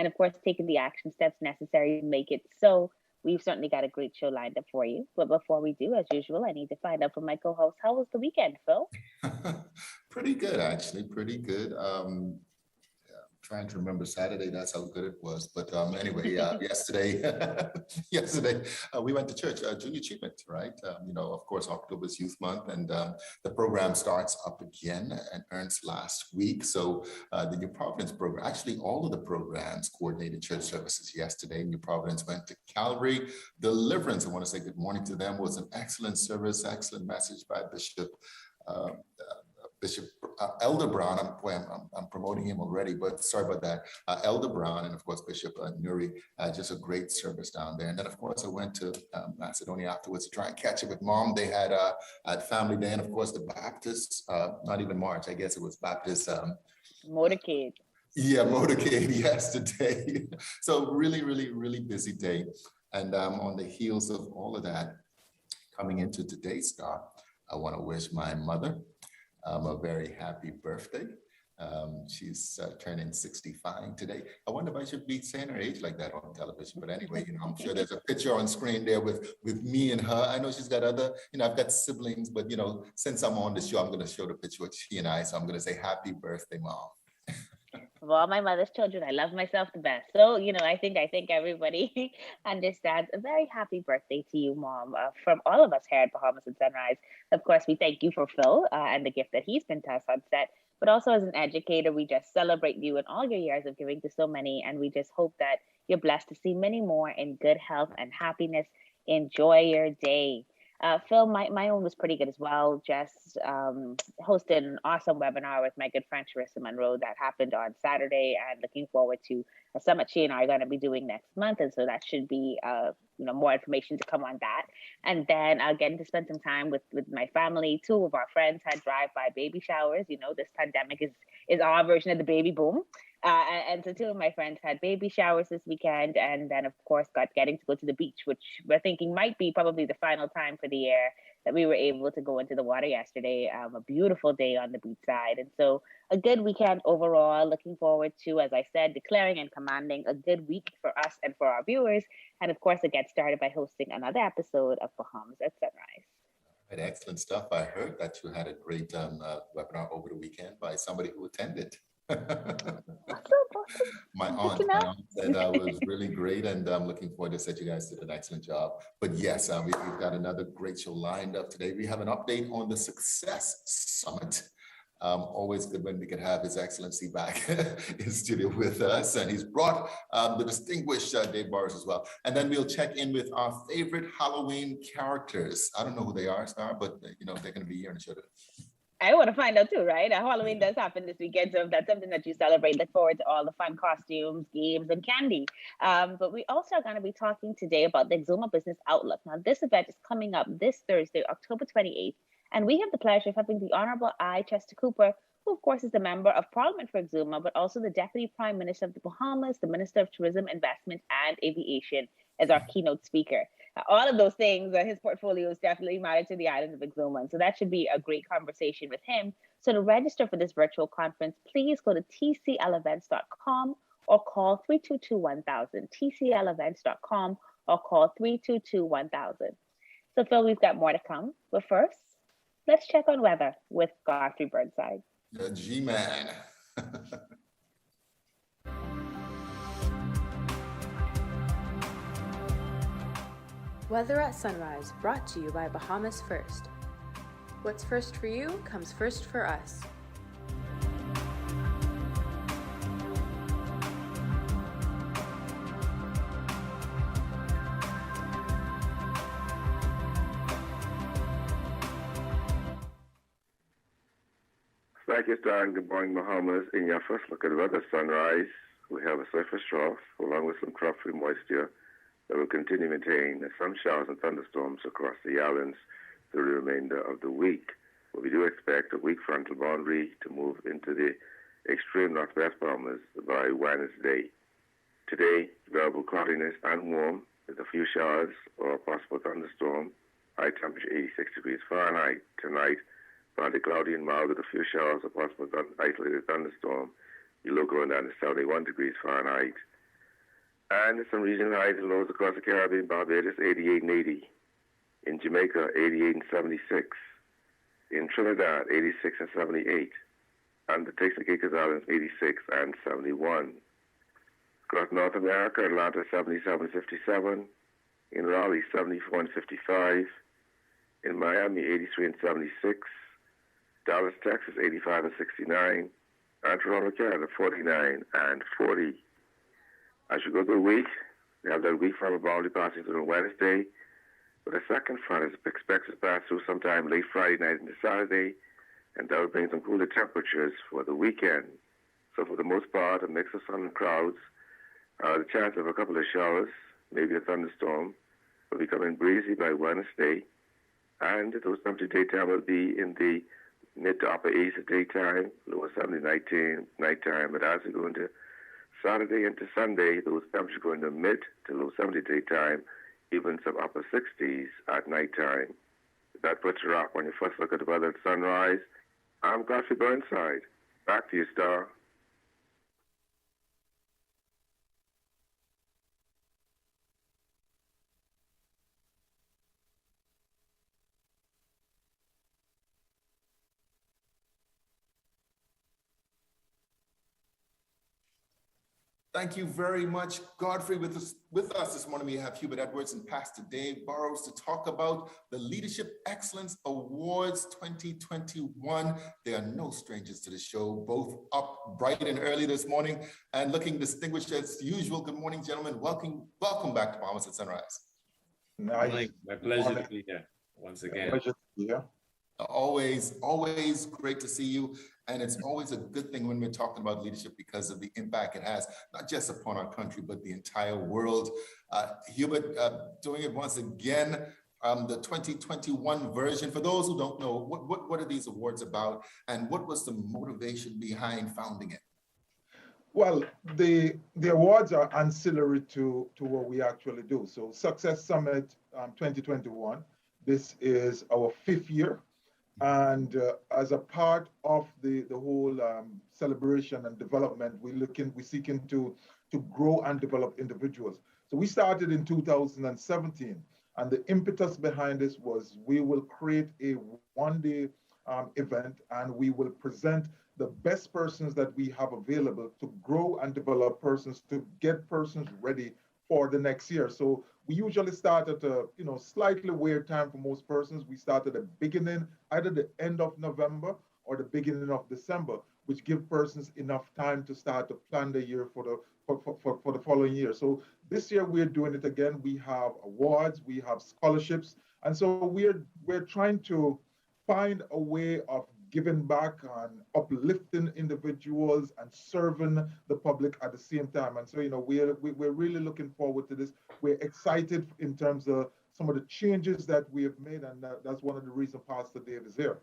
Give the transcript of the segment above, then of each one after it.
and of course, taking the action steps necessary to make it so. We've certainly got a great show lined up for you. But before we do, as usual, I need to find out from my co-host, how was the weekend, Phil? Pretty good, actually. Pretty good. Trying to remember Saturday. That's how good it was. But anyway, yesterday, yesterday we went to church, Junior Achievement, right? Of course, October is Youth Month, and the program starts up again and Ernst last week. So the New Providence program, actually, all of the programs coordinated church services yesterday. New Providence went to Calvary Deliverance. I want to say good morning to them. It was an excellent service, excellent message by Bishop Elder Brown. I'm promoting him already, but sorry about that. Elder Brown and of course Bishop Nuri, just a great service down there. And then of course I went to Macedonia afterwards to try and catch up with Mom. They had family day, and of course the Baptist, not even March, I guess it was Baptist. Motorcade. Yeah, motorcade yesterday. So really, really, really busy day. And on the heels of all of that, coming into today's Scott, I want to wish my mother a very happy birthday. She's turning 65 today. I wonder if I should be saying her age like that on television, but anyway, I'm sure there's a picture on screen there with me and her. I know she's got other, I've got siblings, but since I'm on the show, I'm going to show the picture with she and I. So I'm going to say happy birthday, Mom. Of all my mother's children, I love myself the best. So, I think everybody understands. A very happy birthday to you, Mom, from all of us here at Bahamas and Sunrise. Of course, we thank you for Phil and the gift that he's been to us on set. But also as an educator, we just celebrate you and all your years of giving to so many. And we just hope that you're blessed to see many more in good health and happiness. Enjoy your day. Phil, my own was pretty good as well. Just hosted an awesome webinar with my good friend Charissa Monroe that happened on Saturday, and looking forward to a summit she and I are going to be doing next month. And so that should be, more information to come on that. And then getting to spend some time with my family. Two of our friends had drive-by baby showers. This pandemic is our version of the baby boom. And so two of my friends had baby showers this weekend, and then of course getting to go to the beach, which we're thinking might be probably the final time for the year that we were able to go into the water yesterday. A beautiful day on the beach side. And so a good weekend overall. Looking forward to, as I said, declaring and commanding a good week for us and for our viewers. And of course, it gets started by hosting another episode of Bahamas at Sunrise. Right, excellent stuff. I heard that you had a great webinar over the weekend by somebody who attended. My aunt said that was really great, and I'm looking forward to say you guys did an excellent job. But yes, we've got another great show lined up today. We have an update on the Success Summit. Always good when we can have His Excellency back in studio with us, and he's brought the distinguished Dave Burrows as well. And then we'll check in with our favorite Halloween characters. I don't know who they are, Star, but they're going to be here in the show today. I want to find out too, right? Halloween does happen this weekend, so if that's something that you celebrate, look forward to all the fun costumes, games, and candy. But we also are going to be talking today about the Zuma Business Outlook. Now, this event is coming up this Thursday, October 28th, and we have the pleasure of having the Honorable I. Chester Cooper, who of course is the Member of Parliament for Zuma, but also the Deputy Prime Minister of the Bahamas, the Minister of Tourism, Investment, and Aviation, as our keynote speaker. All of those things, his portfolios definitely matter to the island of Zuma. And so that should be a great conversation with him. So to register for this virtual conference, please go to tclevents.com or call 322-1000, tclevents.com or call 322-1000. So Phil, we've got more to come. But first, let's check on weather with Godfrey Burnside. The G-Man. Weather at Sunrise, brought to you by Bahamas First. What's first for you comes first for us. Thank you, Star, and good morning, Bahamas. In your first look at weather Sunrise, we have a surface trough along with some crop-free moisture that will continue to maintain some showers and thunderstorms across the islands through the remainder of the week. But we do expect a weak frontal boundary to move into the extreme northwest Bahamas by Wednesday. Today, variable cloudiness and warm with a few showers or a possible thunderstorm. High temperature 86 degrees Fahrenheit. Tonight, partly cloudy and mild with a few showers or possible isolated thunderstorm. You look around down to 71 degrees Fahrenheit. And some regional highs and lows across the Caribbean. Barbados, 88 and 80. In Jamaica, 88 and 76. In Trinidad, 86 and 78. And the Turks and Caicos Islands, 86 and 71. Across North America, Atlanta, 77 and 57. In Raleigh, 74 and 55. In Miami, 83 and 76. Dallas, Texas, 85 and 69. And Toronto, Canada, 49 and 40. As you go through the week, we have that weak front of boundary passing through on Wednesday. But the second front is expected to pass through sometime late Friday night into Saturday, and that will bring some cooler temperatures for the weekend. So for the most part, a mix of sun and clouds. The chance of a couple of showers, maybe a thunderstorm, will be coming breezy by Wednesday. And those temperatures daytime will be in the mid to upper 80s at daytime, lower 70 nighttime. But as we go into Saturday into Sunday, those temperatures go into mid to low 70 daytime, even some upper 60s at nighttime. That puts a wrap on your first look at the weather at sunrise. I'm Godfrey Burnside. Back to you, Star. Thank you very much, Godfrey. With us this morning, we have Hubert Edwards and Pastor Dave Burrows to talk about the Leadership Excellence Awards 2021. They are no strangers to the show, both up bright and early this morning and looking distinguished as usual. Good morning, gentlemen. Welcome back to Bahamas at Sunrise. Nice. My pleasure to be here once again. Pleasure to be here. Always great to see you. And it's always a good thing when we're talking about leadership because of the impact it has, not just upon our country, but the entire world. Hubert, doing it once again, the 2021 version. For those who don't know, what are these awards about? And what was the motivation behind founding it? Well, the awards are ancillary to what we actually do. So Success Summit 2021, this is our 5th year. And as a part of the whole celebration and development, we're seeking to grow and develop individuals. So we started in 2017, and the impetus behind this was we will create a one-day event, and we will present the best persons that we have available to grow and develop persons, to get persons ready for the next year. So we usually start at a slightly weird time for most persons. We start at the beginning, either the end of November or the beginning of December, which give persons enough time to start to plan the year for the following year. So this year we're doing it again. We have awards, we have scholarships, and so we're trying to find a way of giving back and uplifting individuals and serving the public at the same time. And so, we're really looking forward to this. We're excited in terms of some of the changes that we have made, and that's one of the reasons Pastor Dave is here.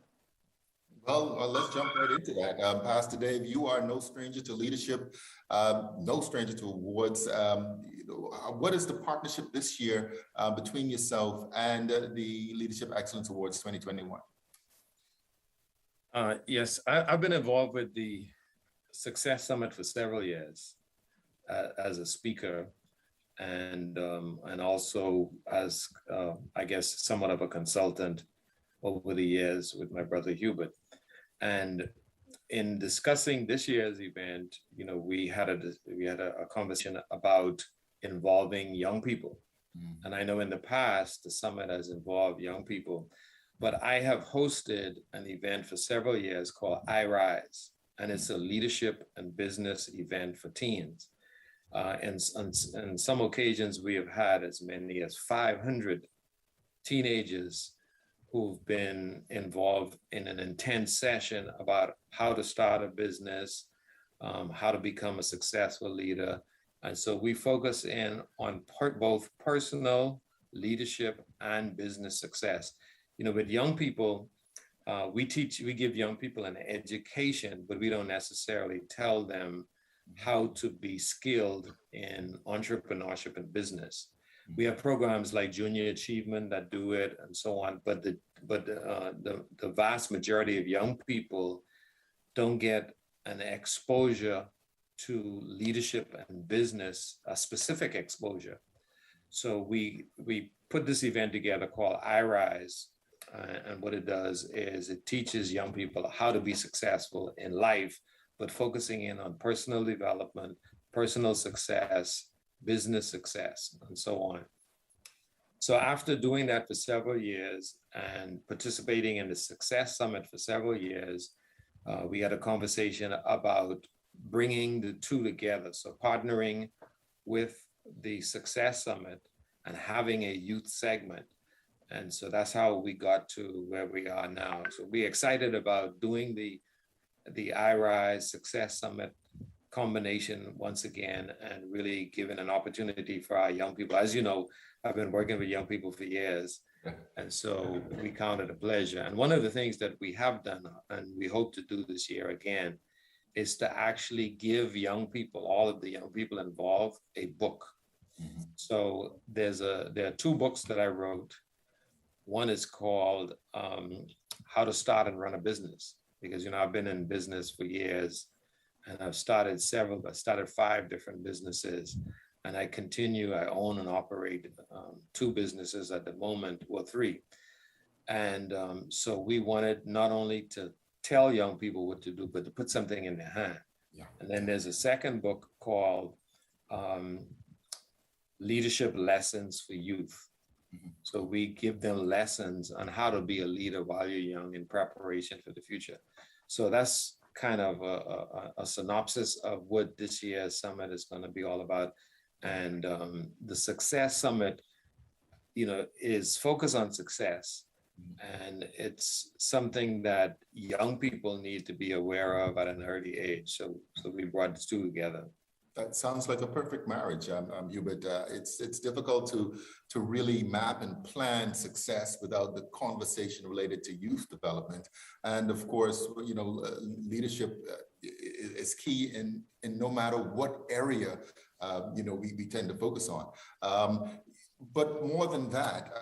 Well, let's jump right into that. Pastor Dave, you are no stranger to leadership, no stranger to awards. What is the partnership this year between yourself and the Leadership Excellence Awards 2021? Yes, I've been involved with the Success Summit for several years as a speaker, and also as I guess somewhat of a consultant over the years with my brother Hubert. And in discussing this year's event, we had a conversation about involving young people. And I know in the past the summit has involved young people. But I have hosted an event for several years called I Rise, and it's a leadership and business event for teens. And on some occasions, we have had as many as 500 teenagers who've been involved in an intense session about how to start a business, how to become a successful leader. And so we focus in on both personal leadership and business success. With young people, we give young people an education, but we don't necessarily tell them how to be skilled in entrepreneurship and business. We have programs like Junior Achievement that do it and so on, but the vast majority of young people don't get an exposure to leadership and business a specific exposure. So we put this event together called iRise. And what it does is it teaches young people how to be successful in life, but focusing in on personal development, personal success, business success, and so on. So after doing that for several years and participating in the Success Summit for several years, we had a conversation about bringing the two together. So partnering with the Success Summit and having a youth segment. And so that's how we got to where we are now. So we're excited about doing the iRise Success Summit combination once again, and really giving an opportunity for our young people. As you know, I've been working with young people for years. And so we count it a pleasure. And one of the things that we have done, and we hope to do this year again, is to actually give young people, all of the young people involved, a book. Mm-hmm. So there are two books that I wrote. One is called How to Start and Run a Business, because, I've been in business for years, and I've started 5 different businesses, and I own and operate 2 businesses at the moment, well, 3. And so we wanted not only to tell young people what to do, but to put something in their hand. Yeah. And then there's a second book called Leadership Lessons for Youth. Mm-hmm. So we give them lessons on how to be a leader while you're young in preparation for the future. So that's kind of a synopsis of what this year's summit is going to be all about. And the Success Summit, is focused on success. And it's something that young people need to be aware of at an early age. So we brought the two together. That sounds like a perfect marriage, Hubert. It's difficult to really map and plan success without the conversation related to youth development. And of course, leadership is key in no matter what area, we tend to focus on. But more than that,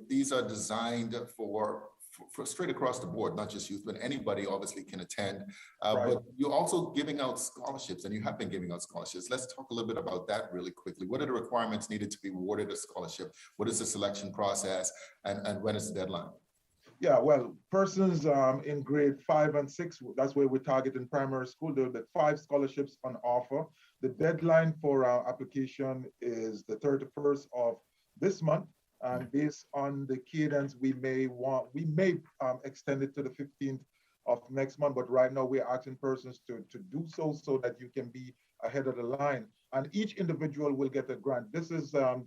these are designed for straight across the board, not just youth, but anybody obviously can attend. Right. But you're also giving out scholarships, and you have been giving out scholarships. Let's talk a little bit about that really quickly. What are the requirements needed to be awarded a scholarship? What is the selection process, and when is the deadline? Yeah, well, persons in grade 5 and 6, that's where we target in primary school. There are 5 scholarships on offer. The deadline for our application is the 31st of this month. And based on the cadence, we may extend it to the 15th of next month. But right now, we're asking persons to do so that you can be ahead of the line. And each individual will get a grant. This is our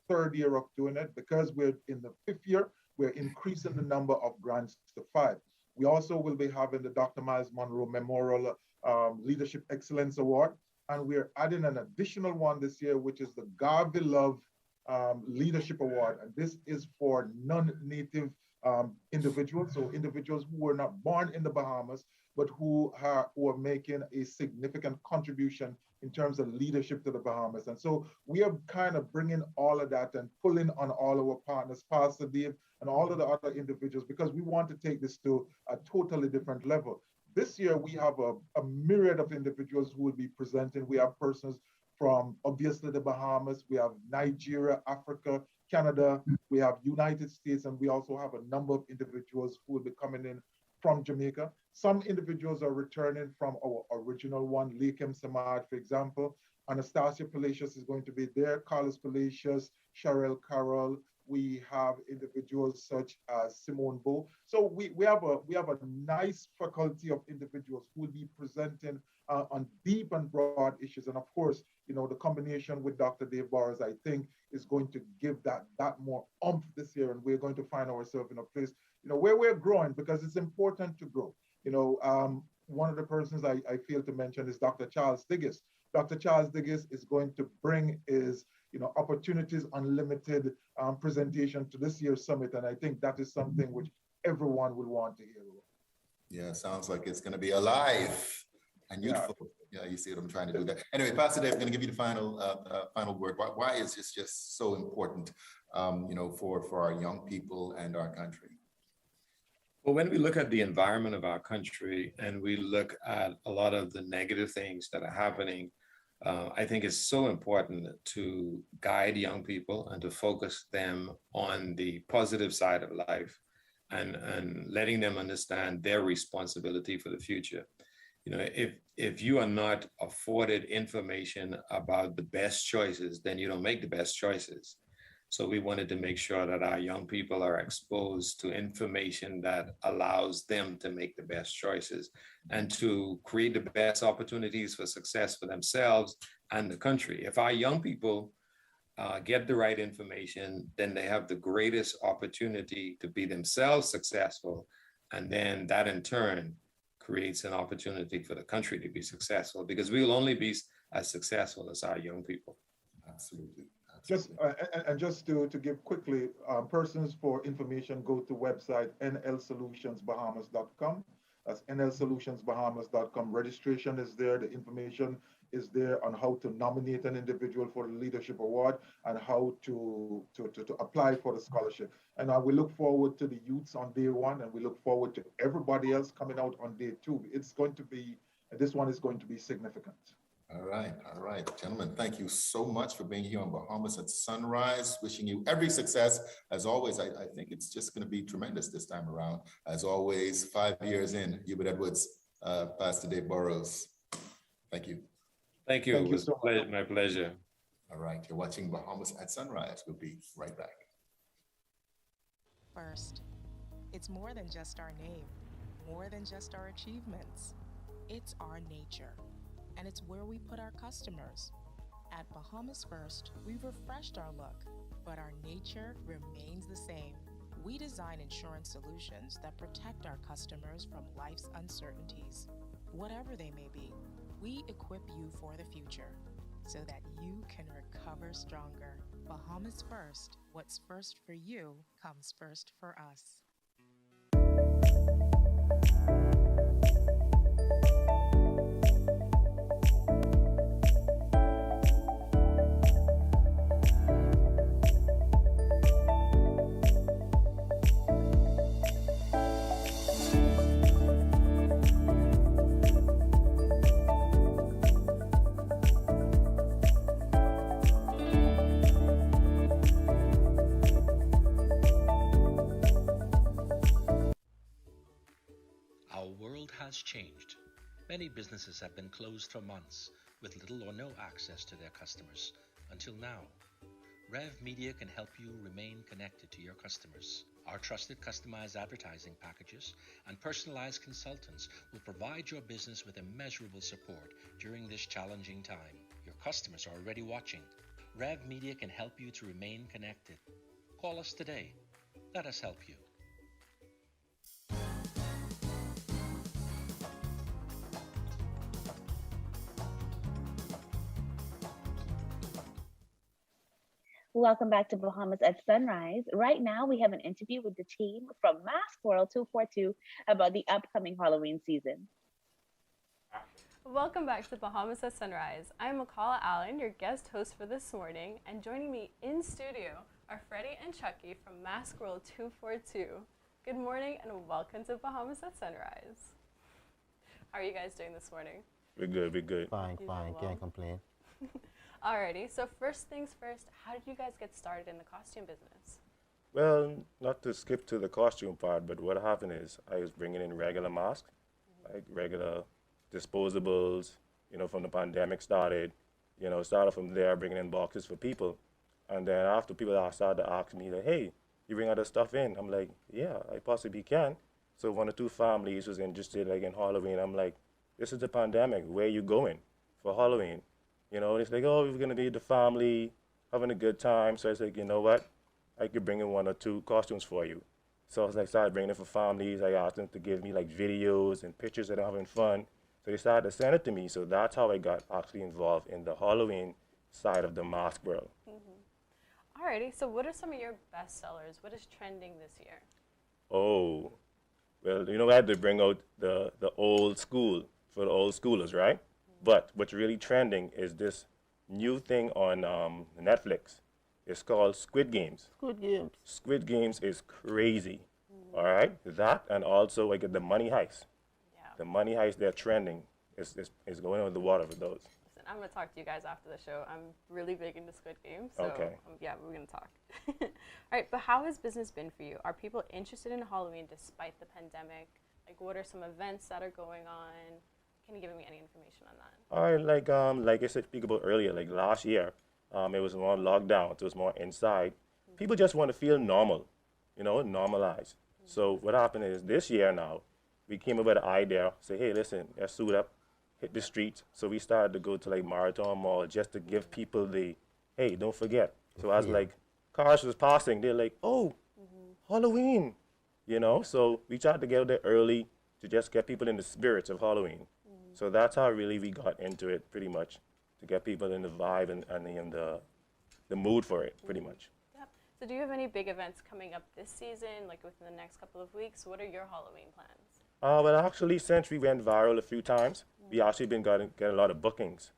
3rd year of doing it. Because we're in the 5th year, we're increasing the number of grants to 5. We also will be having the Dr. Miles Monroe Memorial Leadership Excellence Award. And we're adding an additional one this year, which is the Garvey Love Leadership Award. And this is for non-native individuals, so individuals who were not born in the Bahamas, but who are making a significant contribution in terms of leadership to the Bahamas. And so we are kind of bringing all of that and pulling on all our partners, Pastor Dave, and all of the other individuals, because we want to take this to a totally different level. This year, we have a myriad of individuals who will be presenting. We have persons from, obviously, the Bahamas. We have Nigeria, Africa, Canada. We have United States, and we also have a number of individuals who will be coming in from Jamaica. Some individuals are returning from our original one, Lakem Samad, for example. Anastasia Palacios is going to be there, Carlos Palacios, Cheryl Carroll. We have individuals such as Simone Bo. So we have a nice faculty of individuals who will be presenting on deep and broad issues. And of course, the combination with Dr. Dave Burrows, I think, is going to give that more oomph this year. And we're going to find ourselves in a place, where we're growing, because it's important to grow. One of the persons I failed to mention is Dr. Charles Diggis. Dr. Charles Diggis is going to bring his Opportunities Unlimited presentation to this year's summit. And I think that is something which everyone will want to hear. Yeah, sounds like it's going to be alive and youthful. Yeah, you see what I'm trying to do there. Anyway, Pastor Dave, I'm going to give you the final word. Why is this just so important, for our young people and our country? Well, when we look at the environment of our country and we look at a lot of the negative things that are happening, I think it's so important to guide young people and to focus them on the positive side of life and letting them understand their responsibility for the future. You know, if you are not afforded information about the best choices, then you don't make the best choices. So we wanted to make sure that our young people are exposed to information that allows them to make the best choices and to create the best opportunities for success for themselves and the country. If our young people get the right information, then they have the greatest opportunity to be themselves successful. And then that in turn creates an opportunity for the country to be successful, because we will only be as successful as our young people. Absolutely. Just just to give quickly, persons for information, go to website nlsolutionsbahamas.com. That's nlsolutionsbahamas.com. Registration is there. The information is there on how to nominate an individual for the leadership award and how to apply for the scholarship. And we look forward to the youths on day one, and we look forward to everybody else coming out on day two. It's going to be, this one is going to be significant. All right, gentlemen, thank you so much for being here on Bahamas at Sunrise. Wishing you every success. As always, I think it's just going to be tremendous this time around. As always, 5 years in, Hubert Edwards, Pastor Dave Burrows. Thank you. Thank you. It was my pleasure. All right, you're watching Bahamas at Sunrise. We'll be right back. First, it's more than just our name, more than just our achievements. It's our nature. And it's where we put our customers. At Bahamas First, we've refreshed our look, but our nature remains the same. We design insurance solutions that protect our customers from life's uncertainties, whatever they may be. We equip you for the future so that you can recover stronger. Bahamas First, what's first for you comes first for us. Changed. Many businesses have been closed for months with little or no access to their customers until now. Rev Media can help you remain connected to your customers. Our trusted customized advertising packages and personalized consultants will provide your business with immeasurable support during this challenging time. Your customers are already watching. Rev Media can help you to remain connected. Call us today. Let us help you. Welcome back to Bahamas at Sunrise. Right now, we have an interview with the team from Mask World 242 about the upcoming Halloween season. Welcome back to Bahamas at Sunrise. I'm McCalla Allen, your guest host for this morning, and joining me in studio are Freddie and Chucky from Mask World 242. Good morning and welcome to Bahamas at Sunrise. How are you guys doing this morning? We're good. Fine, can't complain. Alrighty, so first things first, how did you guys get started in the costume business? Well, not to skip to the costume part, but what happened is I was bringing in regular masks, like regular disposables, from the pandemic started, started from there, bringing in boxes for people. And then after people started to ask me, like, hey, you bring other stuff in? I'm like, yeah, I possibly can. So one or two families was interested, like in Halloween. I'm like, this is the pandemic, where are you going for Halloween? It's like, oh, we're going to be the family, having a good time. So I was like, you know what? I could bring in one or two costumes for you. So I was like, started bringing it for families. I asked them to give me like videos and pictures of them having fun. So they started to send it to me. So that's how I got actually involved in the Halloween side of the mask world. Mm-hmm. Alrighty, so what are some of your best sellers? What is trending this year? Oh, well, I had to bring out the old school for the old schoolers, right? But what's really trending is this new thing on Netflix. It's called Squid Games. Squid Games. Squid Games is crazy. All right, that and also like the money heist. Yeah. The money heist, they're trending. Is going under the water with those. Listen, I'm going to talk to you guys after the show. I'm really big into Squid Game, so Okay. Yeah, we're going to talk. All right, but how has business been for you? Are people interested in Halloween despite the pandemic? Like, what are some events that are going on? Can you give me any information on that? All right, like I said, speak about earlier, like last year, it was more lockdown, so it was more inside. People just want to feel normal, normalized. So what happened is this year now, we came up with an idea, say, hey, listen, let's suit up, hit the streets. So we started to go to like Marathon Mall just to give people the, hey, don't forget. So as like cars was passing, they're like, oh, Halloween, So we tried to get out there early to just get people in the spirits of Halloween. So that's how really we got into it, pretty much, to get people in the vibe and in the mood for it, pretty much. Yep. So do you have any big events coming up this season, like within the next couple of weeks? What are your Halloween plans? Well, actually, since we went viral a few times, we actually been getting a lot of bookings.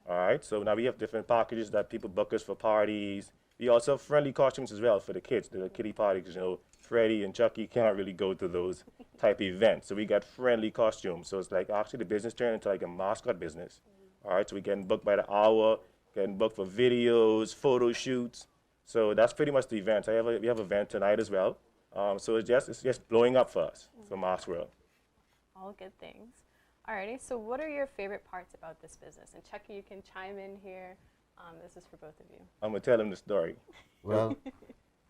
All right, so now we have different packages that people book us for parties. We also have friendly costumes as well for the kids, the kiddie parties. Freddy and Chucky can't really go to those type events, so we got friendly costumes. So it's like actually the business turned into like a mascot business. All right, so we're getting booked by the hour, getting booked for videos, photo shoots. So that's pretty much the events. We have an event tonight as well. So it's just blowing up for us for Mask World. All good things. Alrighty, so what are your favorite parts about this business? And Chucky, you can chime in here. This is for both of you. I'm gonna tell him the story. Well,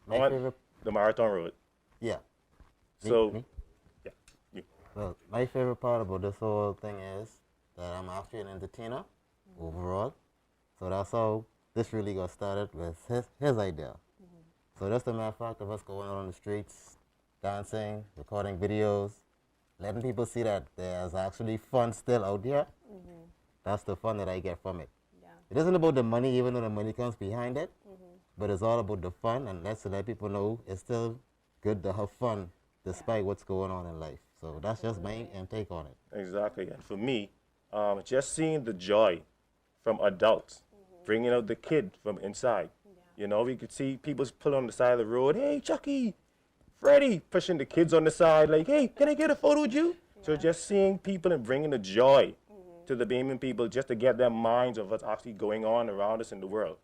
my favorite, the Marathon Road. yeah. So, Me? yeah, you. Well, my favorite part about this whole thing is that I'm actually an entertainer overall. So that's how this really got started with his idea. So that's the matter of fact of us going out on the streets, dancing, recording videos, letting people see that there's actually fun still out there. That's the fun that I get from it. Yeah. It isn't about the money, even though the money comes behind it, but it's all about the fun, and let's let people know it's still good to have fun despite what's going on in life. So that's just my take on it. Exactly. And for me, just seeing the joy from adults, bringing out the kid from inside. We could see people pull on the side of the road, hey, Chucky, Freddy, pushing the kids on the side, like, hey, can I get a photo with you? Yeah. So just seeing people and bringing the joy to the Bahamian people just to get their minds of what's actually going on around us in the world.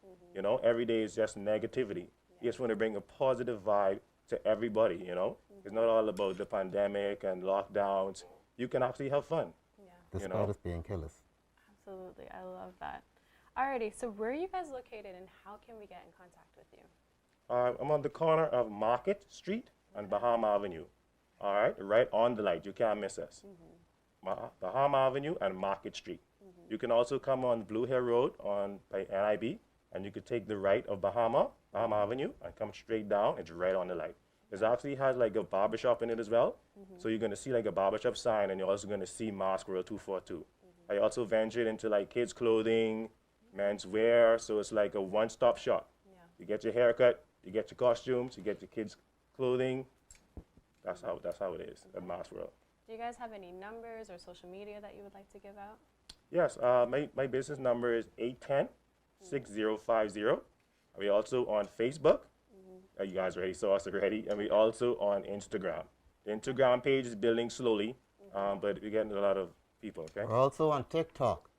Every day is just negativity. You just want to bring a positive vibe to everybody, It's not all about the pandemic and lockdowns. You can actually have fun. Yeah. Despite us being killers. Absolutely, I love that. Alrighty, so where are you guys located and how can we get in contact with you? I'm on the corner of Market Street and Bahamas Avenue. All right on the light. You can't miss us. Bahamas Avenue and Market Street. You can also come on Blue Hill Road by NIB, and you could take the right of Bahamas Avenue and come straight down. It's right on the light. It actually has like a barbershop in it as well. So you're going to see like a barbershop sign, and you're also going to see Mask World 242. I also ventured into like kids' clothing, men's wear, so it's like a one-stop shop. Yeah. You get your haircut, you get your costumes, you get your kids' clothing. That's how it is at Mask World. Do you guys have any numbers or social media that you would like to give out? Yes, my business number is 810-6050. We're also on Facebook. You guys already saw us already. And we're also on Instagram. The Instagram page is building slowly, but we're getting a lot of people, okay? We're also on TikTok.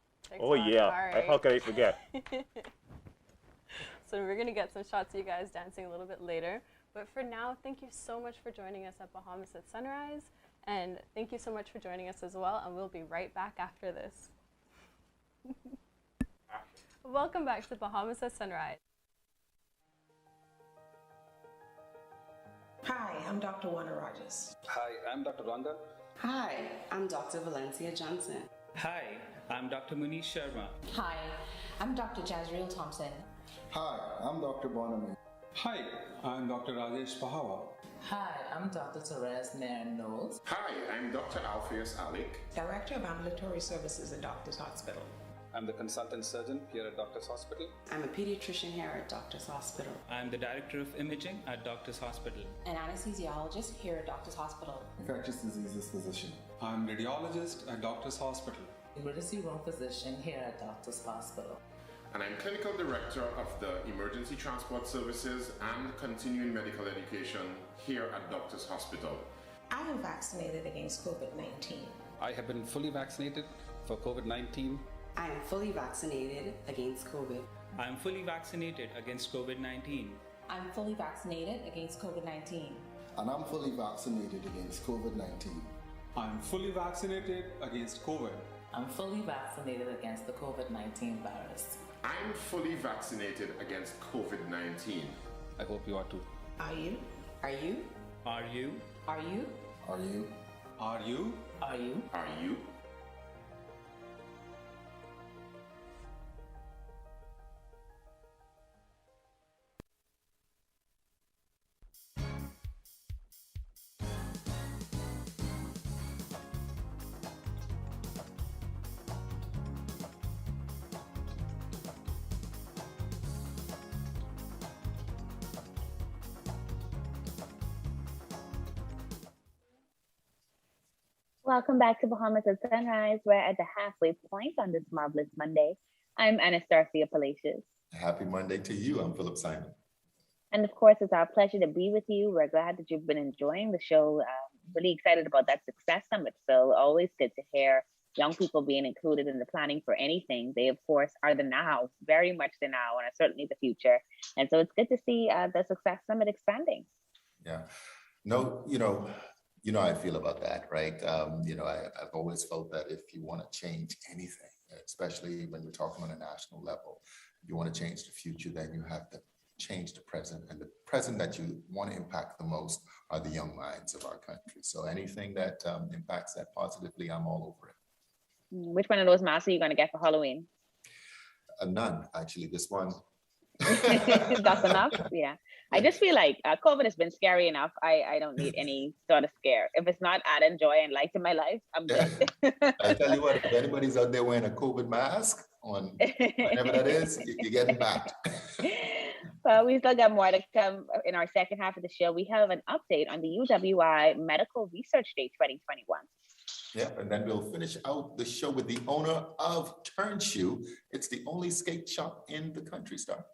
Oh, yeah. Right. How could I forget? So we're going to get some shots of you guys dancing a little bit later. But for now, thank you so much for joining us at Bahamas at Sunrise. And thank you so much for joining us as well. And we'll be right back after this. Welcome back to Bahamas at Sunrise. Hi, I'm Dr. Wanda Rogers. Hi, I'm Dr. Ranga. Hi, I'm Dr. Valencia Johnson. Hi, I'm Dr. Munish Sharma. Hi, I'm Dr. Jazreel Thompson. Hi, I'm Dr. Bonami. Hi, I'm Dr. Rajesh Pahawa. Hi, I'm Dr. Therese Nairn Knowles. Hi, I'm Dr. Alpheus Alec, Director of Ambulatory Services at Doctors Hospital. I'm the consultant surgeon here at Doctors Hospital. I'm a pediatrician here at Doctors Hospital. I'm the director of imaging at Doctors Hospital. An anesthesiologist here at Doctors Hospital. Infectious diseases physician. I'm radiologist at Doctors Hospital. Emergency room physician here at Doctors Hospital. And I'm clinical director of the emergency transport services and continuing medical education here at Doctors Hospital. I am vaccinated against COVID-19. I have been fully vaccinated for COVID-19. I am fully vaccinated against COVID. I am fully vaccinated against COVID-19. I'm fully vaccinated against COVID-19. And I'm fully vaccinated against COVID-19. I'm fully vaccinated against COVID. I'm fully vaccinated against the COVID-19 virus. I'm fully vaccinated against COVID-19. I hope you are too. Are you? Are you? Are you? Are you? Are you? Are you? Are you? Are you? Welcome back to Bahamas at Sunrise. We're at the halfway point on this marvelous Monday. I'm Anastasia Palacios. Happy Monday to you. I'm Philip Simon. And of course, it's our pleasure to be with you. We're glad that you've been enjoying the show. Really excited about that Success Summit. So always good to hear young people being included in the planning for anything. They, of course, are the now, very much the now, and are certainly the future. And so it's good to see the Success Summit expanding. Yeah. No, you know how I feel about that, right? I've always felt that if you want to change anything, especially when you're talking on a national level, if you want to change the future, then you have to change the present. And the present that you want to impact the most are the young minds of our country. So anything that impacts that positively, I'm all over it. Which one of those masks are you going to get for Halloween? None, actually. This one. That's enough. Yeah. I just feel like COVID has been scary enough. I don't need any sort of scare. If it's not adding joy and light to my life, I'm good. I tell you what, if anybody's out there wearing a COVID mask on whatever that is, you're getting back. Well, we still got more to come in our second half of the show. We have an update on the UWI Medical Research Day 2021. Yeah, and then we'll finish out the show with the owner of Turnschuh. It's the only skate shop in the country, Star.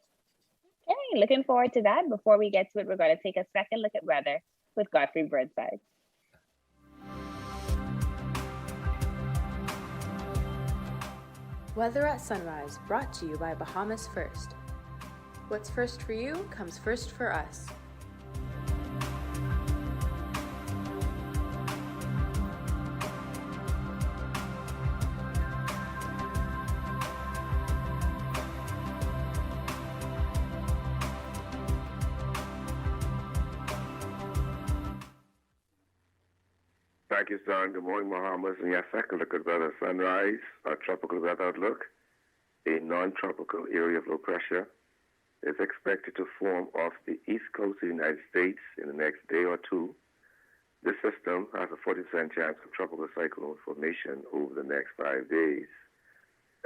Okay, looking forward to that. Before we get to it, we're going to take a second look at weather with Godfrey Burnside. Weather at Sunrise, brought to you by Bahamas First. What's first for you comes first for us. Pakistan, good morning, Bahamas, and yes, second look at weather sunrise, our tropical weather outlook. A non-tropical area of low pressure is expected to form off the east coast of the United States in the next day or two. This system has a 40% chance of tropical cyclone formation over the next 5 days.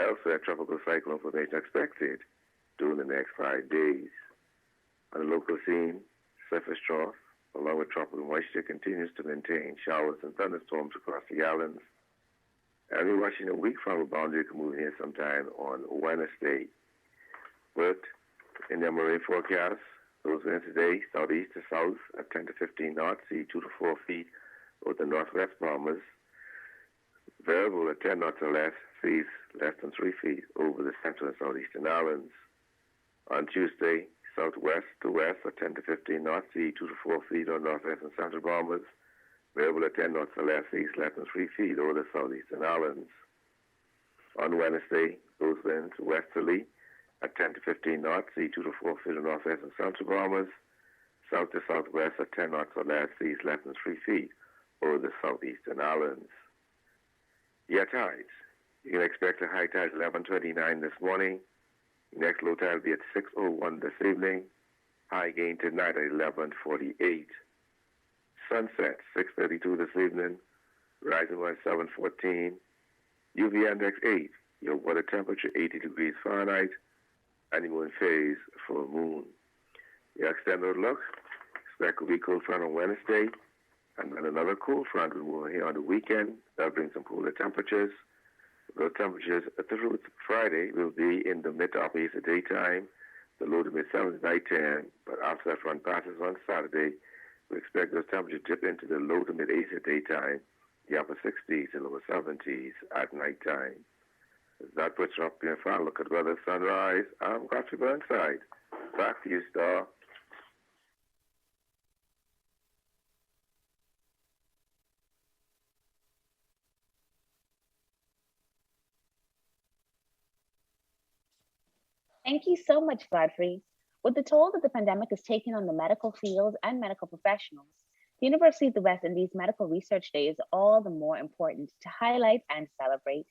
Elsewhere, tropical cyclone formation expected during the next 5 days. On the local scene, surface trough, along with tropical moisture, continues to maintain showers and thunderstorms across the islands. And we're watching a weak frontal boundary can move in here sometime on Wednesday. But in the marine forecast, those winds today, southeast to south at 10 to 15 knots, sea 2 to 4 feet over the northwest Bahamas. Variable at 10 knots or less, seas less than 3 feet over the central and southeastern islands. On Tuesday, southwest to west at 10 to 15 knots, sea 2 to 4 feet on northwest and central Bahamas. Variable at 10 knots or less, seas less than 3 feet over the southeastern islands. On Wednesday, those winds westerly at 10 to 15 knots, sea 2 to 4 feet on northwest and central Bahamas. South to southwest at 10 knots or less, seas less than 3 feet over the southeastern islands. Yeah, tides. You can expect a high tide at 11:29 this morning. Next low tide will be at 6:01 this evening. High gain tonight at 11:48. Sunset 6:32 this evening. Rising by 7:14. UV index 8. Your water temperature 80 degrees Fahrenheit. Honeymoon phase full moon. Your extended look. Expect a weak cold front on Wednesday. And then another cold front will move here on the weekend. That'll bring some cooler temperatures. Those temperatures through Friday will be in the mid to upper east at daytime, the low to mid 70s nighttime. But after that front passes on Saturday, We expect those temperatures to dip into the low to mid 80s at daytime, the upper 60s and lower 70s at nighttime. As that puts you up in a final look at weather sunrise. I'm Godfrey Burnside. Back to you, Star. Thank you so much, Godfrey. With the toll that the pandemic has taken on the medical field and medical professionals, the University of the West Indies Medical Research Day is all the more important to highlight and celebrate.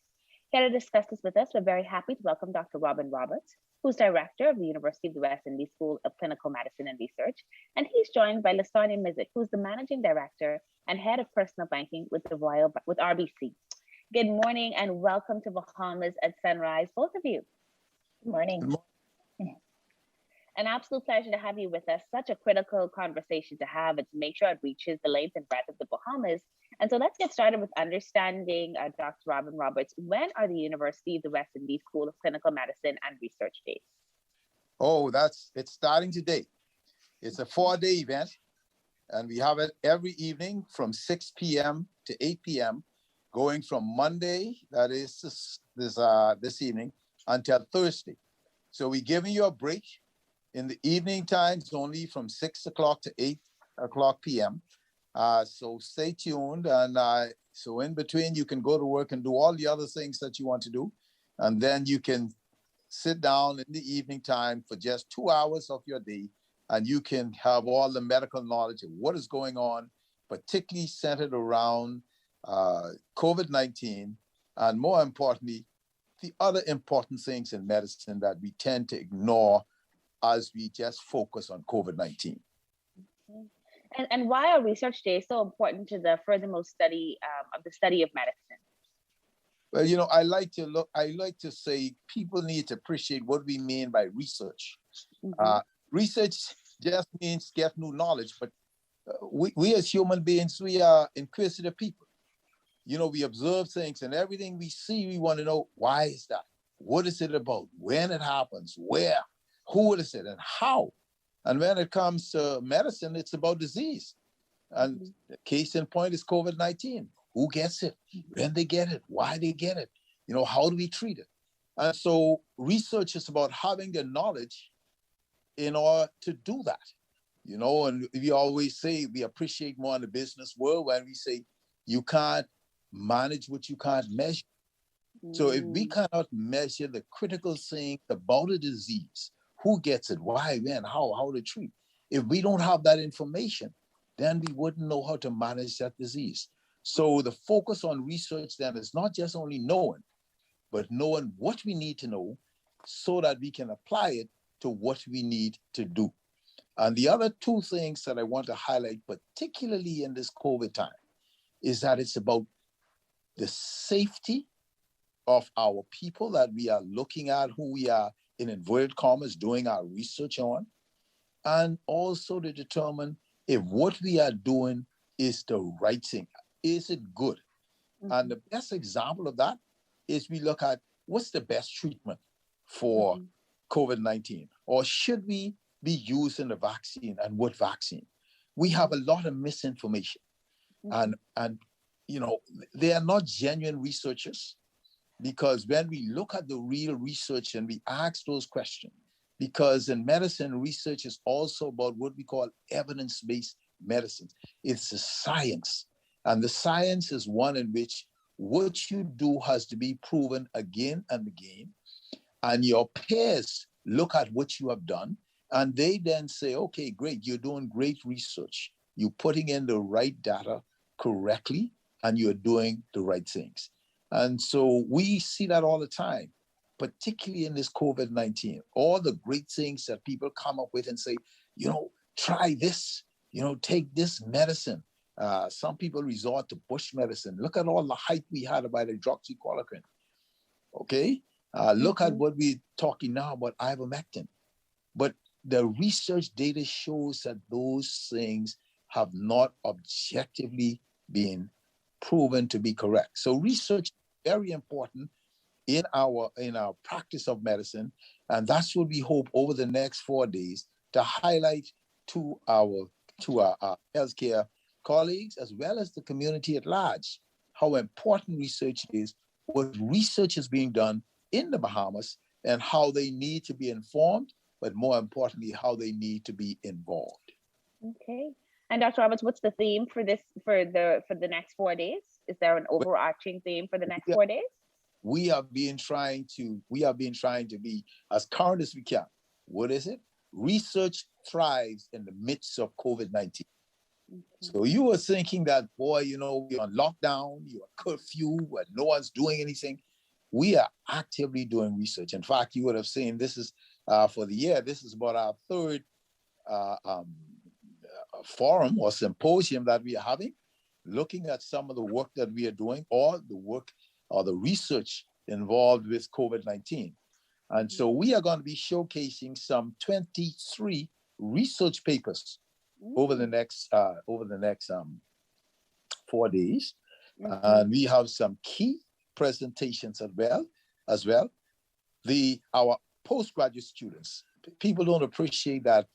Here to discuss this with us, we're very happy to welcome Dr. Robin Roberts, who's director of the University of the West Indies School of Clinical Medicine and Research, and he's joined by LaSonya Missick, who's the managing director and head of personal banking with RBC. Good morning and welcome to Bahamas at Sunrise, both of you. Good morning. An absolute pleasure to have you with us. Such a critical conversation to have and to make sure it reaches the length and breadth of the Bahamas. And so let's get started with understanding Dr. Robin Roberts. When are the University of the West Indies School of Clinical Medicine and Research Days? Oh, it's starting today. It's a 4-day event, and we have it every evening from 6 p.m. to 8 p.m., going from Monday, that is this evening, until Thursday. So we're giving you a break in the evening times only from 6 o'clock to 8 o'clock p.m. So stay tuned. And so in between, you can go to work and do all the other things that you want to do. And then you can sit down in the evening time for just 2 hours of your day, and you can have all the medical knowledge of what is going on, particularly centered around COVID-19, and more importantly, the other important things in medicine that we tend to ignore as we just focus on COVID-19. And why are research days so important to the furthermost study of the study of medicine? Well, I like to say people need to appreciate what we mean by research. Mm-hmm. Research just means get new knowledge, but we as human beings, we are inquisitive people. We observe things, and everything we see, we want to know, why is that? What is it about? When it happens? Where? Who is it? And how? And when it comes to medicine, it's about disease. And the case in point is COVID-19. Who gets it? When they get it? Why they get it? How do we treat it? And so research is about having the knowledge in order to do that. And we always say we appreciate more in the business world when we say you can't manage what you can't measure. So if we cannot measure the critical thing about a disease, who gets it, why, when, how to treat, if we don't have that information, then we wouldn't know how to manage that disease. So the focus on research then is not just only knowing, but knowing what we need to know so that we can apply it to what we need to do. And the other two things that I want to highlight, particularly in this COVID time, is that it's about the safety of our people that we are looking at, who we are, in inverted commas, doing our research on, and also to determine if what we are doing is the right thing. Is it good? Mm-hmm. And the best example of that is we look at what's the best treatment for COVID-19, or should we be using the vaccine, and what vaccine? We have a lot of misinformation, and they are not genuine researchers, because when we look at the real research and we ask those questions, because in medicine, research is also about what we call evidence-based medicine. It's a science, and the science is one in which what you do has to be proven again and again, and your peers look at what you have done, and they then say, okay, great, you're doing great research. You're putting in the right data correctly, and you're doing the right things. And so we see that all the time, particularly in this COVID-19, all the great things that people come up with and say, try this, take this medicine. Some people resort to bush medicine. Look at all the hype we had about hydroxychloroquine. Okay? Look at what we're talking now about ivermectin. But the research data shows that those things have not objectively been proven to be correct. So research is very important in our practice of medicine, and that's what we hope over the next 4 days to highlight to our to our healthcare colleagues as well as the community at large how important research is, what research is being done in the Bahamas, and how they need to be informed, but more importantly, how they need to be involved. Okay. And Dr. Roberts, what's the theme for this for the next 4 days? Is there an overarching theme for the next 4 days? We have been trying to be as current as we can. What is it? Research thrives in the midst of COVID-19. Okay. So you were thinking that, boy, you know, we're on lockdown, you're on curfew, and no one's doing anything. We are actively doing research. In fact, you would have seen this is for the year, this is about our third forum or symposium that we are having, looking at some of the work that we are doing or the work or the research involved with COVID-19. And so we are going to be showcasing some 23 research papers over the next 4 days. And we have some key presentations as well. Our postgraduate students, people don't appreciate that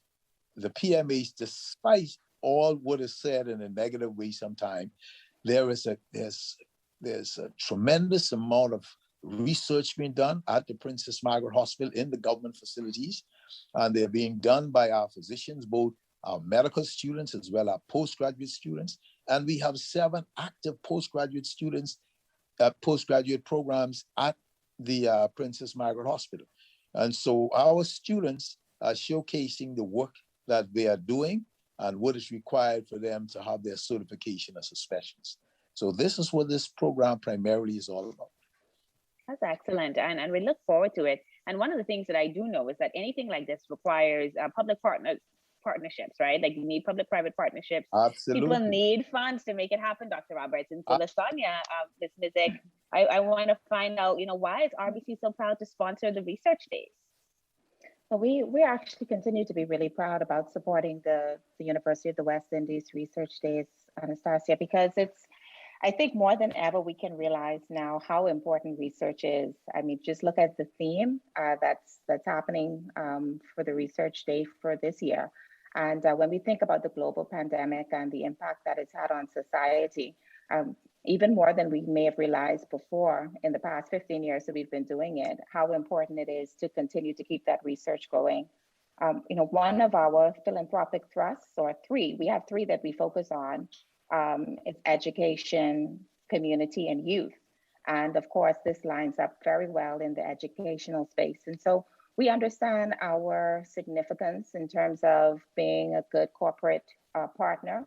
the PMAs, despite all what is said in a negative way sometimes, there's a tremendous amount of research being done at the Princess Margaret Hospital in the government facilities, and they're being done by our physicians, both our medical students as well as our postgraduate students. And we have 7 active postgraduate students, postgraduate programs at the Princess Margaret Hospital. And so our students are showcasing the work that they are doing and what is required for them to have their certification as a specialist. So this is what this program primarily is all about. That's excellent. And we look forward to it. And one of the things that I do know is that anything like this requires public partnerships, right? Like you need public-private partnerships. Absolutely. People need funds to make it happen, Dr. Roberts. And so LaSonya, Ms. Missick, I want to find out, why is RBC so proud to sponsor the research days? So we actually continue to be really proud about supporting the University of the West Indies Research Days, Anastasia, because I think more than ever, we can realize now how important research is. I mean, just look at the theme that's happening for the research day for this year. And when we think about the global pandemic and the impact that it's had on society, even more than we may have realized before in the past 15 years that we've been doing it, how important it is to continue to keep that research going. One of our philanthropic thrusts, or 3, we have 3 that we focus on, is education, community, and youth. And of course, this lines up very well in the educational space. And so we understand our significance in terms of being a good corporate partner.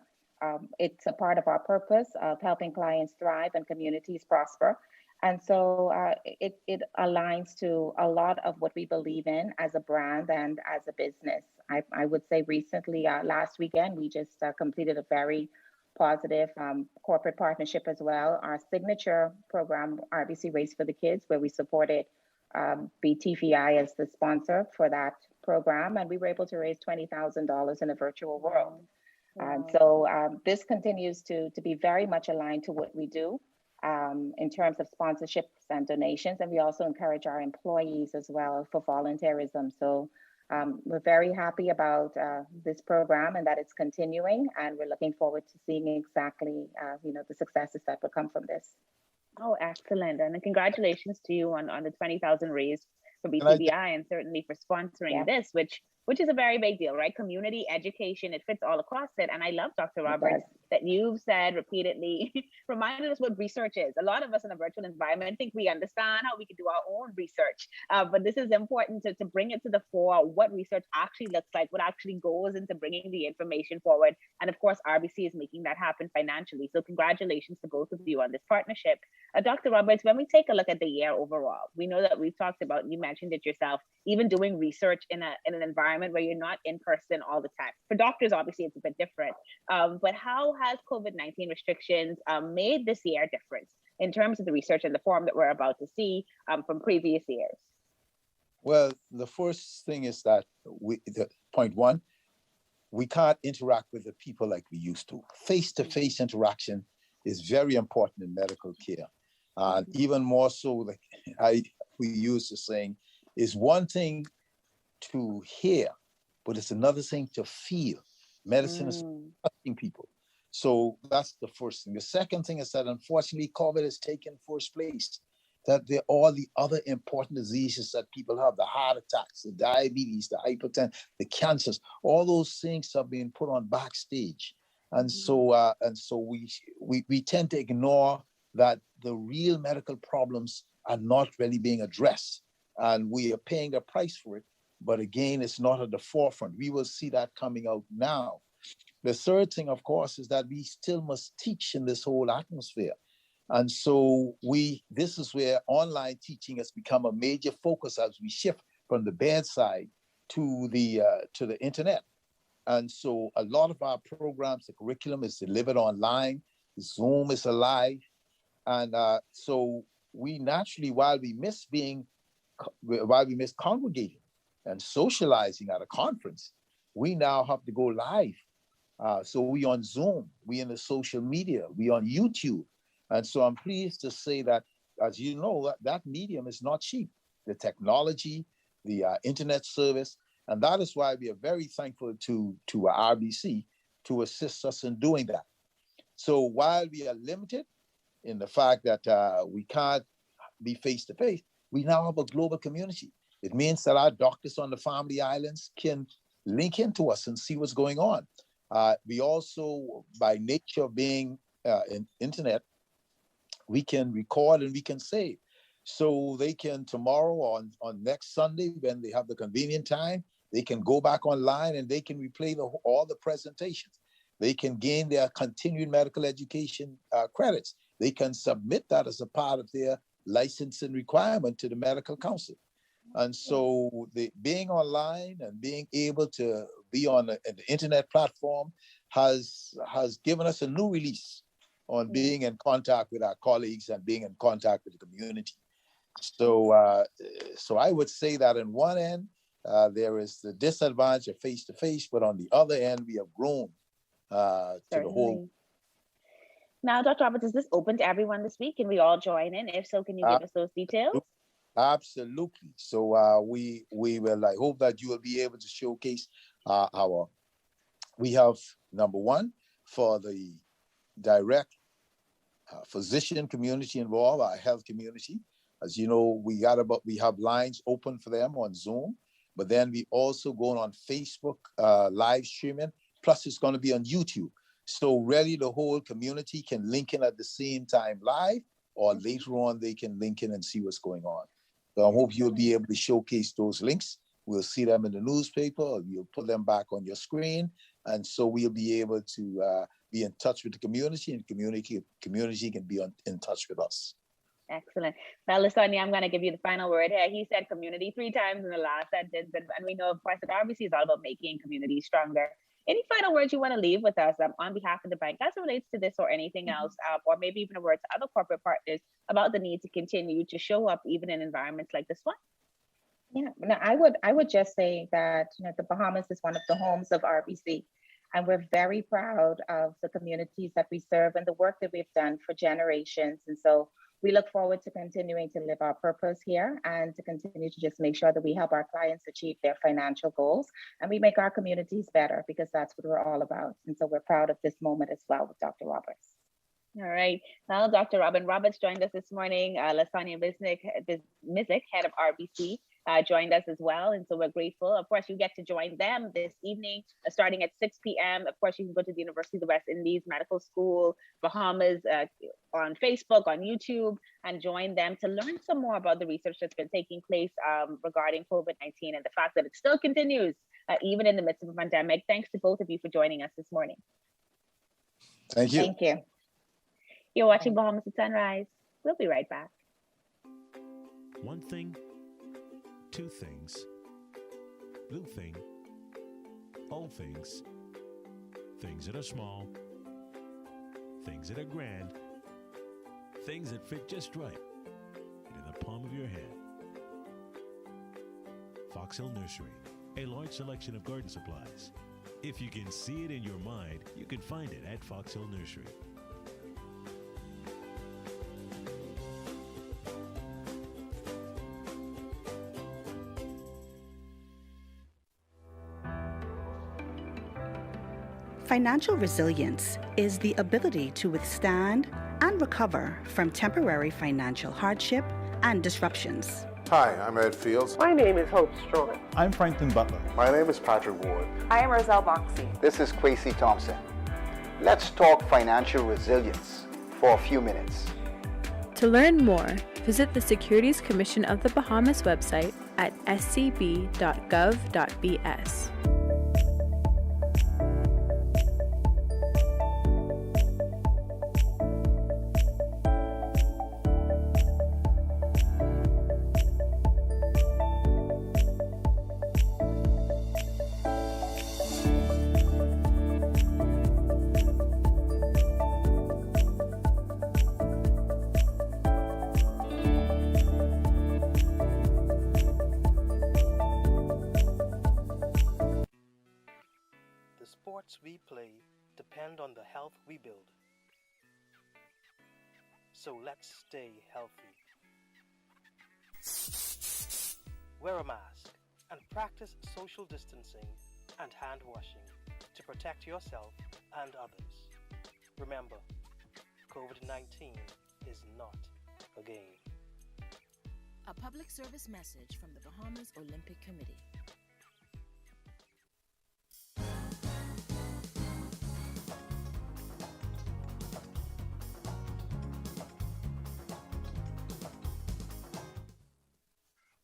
It's a part of our purpose of helping clients thrive and communities prosper. And so it aligns to a lot of what we believe in as a brand and as a business. I would say recently, last weekend, we just completed a very positive corporate partnership as well. Our signature program, RBC Race for the Kids, where we supported BTVI as the sponsor for that program. And we were able to raise $20,000 in a virtual world. And so this continues to be very much aligned to what we do in terms of sponsorships and donations. And we also encourage our employees as well for volunteerism. So we're very happy about this program and that it's continuing. And we're looking forward to seeing exactly, the successes that will come from this. Oh, excellent. And congratulations to you on the 20,000 raised for BTVI and certainly for sponsoring this, which is a very big deal, right? Community education, it fits all across it. And I love, Dr. Roberts, that you've said repeatedly, reminded us what research is. A lot of us in a virtual environment think we understand how we can do our own research, but this is important to bring it to the fore, what research actually looks like, what actually goes into bringing the information forward. And of course, RBC is making that happen financially. So congratulations to both of you on this partnership. Dr. Roberts, when we take a look at the year overall, we know that we've talked about, you mentioned it yourself, even doing research in an environment where you're not in person all the time. For doctors, obviously, it's a bit different. But how has COVID-19 restrictions made this year different in terms of the research and the form that we're about to see from previous years? Well, the first thing is that point 1, we can't interact with the people like we used to. Face-to-face interaction is very important in medical care. And even more so, like we use the saying, is one thing to hear, but it's another thing to feel Medicine is touching people. So that's the first thing. The second thing is that unfortunately, COVID has taken first place. That there are all the other important diseases that people have, the heart attacks, the diabetes, the hypertension, the cancers, all those things are being put on backstage. And so we tend to ignore that the real medical problems are not really being addressed. And we are paying the price for it. But again, it's not at the forefront. We will see that coming out now. The third thing, of course, is that we still must teach in this whole atmosphere. And so this is where online teaching has become a major focus as we shift from the bedside to the internet. And so a lot of our programs, the curriculum is delivered online. Zoom is alive. And so we naturally, while we miss congregating and socializing at a conference, we now have to go live. So we on Zoom, we in the social media, we on YouTube. And so I'm pleased to say that, as you know, that medium is not cheap. The technology, the internet service, and that is why we are very thankful to RBC to assist us in doing that. So while we are limited in the fact that we can't be face-to-face, we now have a global community. It means that our doctors on the family islands can link into us and see what's going on. We also, by nature of being in internet, we can record and we can save. So they can tomorrow on next Sunday, when they have the convenient time, they can go back online and they can replay all the presentations. They can gain their continuing medical education credits. They can submit that as a part of their licensing requirement to the medical council. And so being online and being able to be on the internet platform has given us a new release on being in contact with our colleagues and being in contact with the community. So I would say that in one end, there is the disadvantage of face-to-face, but on the other end, we have grown to the whole. Now, Dr. Roberts, is this open to everyone this week? Can we all join in? If so, can you give us those details? Absolutely. So we will, I hope that you will be able to showcase we have number one, for the direct physician community involved, our health community. As you know, we have lines open for them on Zoom, but then we also go on Facebook live streaming, plus it's going to be on YouTube. So really the whole community can link in at the same time live, or later on they can link in and see what's going on. So I hope you'll be able to showcase those links. We'll see them in the newspaper, or you'll put them back on your screen. And so we'll be able to be in touch with the community, and the community can be in touch with us. Excellent. Now, LaSonya, I'm going to give you the final word here. He said community 3 times in the last sentence, and we know, of course, that RBC is all about making communities stronger. Any final words you want to leave with us on behalf of the bank as it relates to this or anything else, or maybe even a word to other corporate partners about the need to continue to show up even in environments like this one? Yeah, no, I would just say that the Bahamas is one of the homes of RBC, and we're very proud of the communities that we serve and the work that we've done for generations. And so we look forward to continuing to live our purpose here and to continue to just make sure that we help our clients achieve their financial goals and we make our communities better, because that's what we're all about. And so we're proud of this moment as well with Dr. Roberts. All right. Well, Dr. Robin Roberts joined us this morning. LaSonya Missick, head of RBC, joined us as well. And so we're grateful. Of course, you get to join them this evening, starting at 6 p.m. Of course, you can go to the University of the West Indies Medical School, Bahamas, on Facebook, on YouTube, and join them to learn some more about the research that's been taking place regarding COVID-19 and the fact that it still continues, even in the midst of a pandemic. Thanks to both of you for joining us this morning. Thank you. Thank you. You're watching Bahamas at Sunrise. We'll be right back. One thing, two things, blue thing, old things, things that are small, things that are grand, things that fit just right in the palm of your hand. Fox Hill Nursery, a large selection of garden supplies. If you can see it in your mind, you can find it at Fox Hill Nursery. Financial resilience is the ability to withstand and recover from temporary financial hardship and disruptions. Hi, I'm Ed Fields. My name is Hope Strong. I'm Franklin Butler. My name is Patrick Ward. I am Roselle Boxey. This is Kwesi Thompson. Let's talk financial resilience for a few minutes. To learn more, visit the Securities Commission of the Bahamas website at scb.gov.bs. We play depend on the health we build. So let's stay healthy. Wear a mask and practice social distancing and hand washing to protect yourself and others. Remember, COVID-19 is not a game. A public service message from the Bahamas Olympic Committee.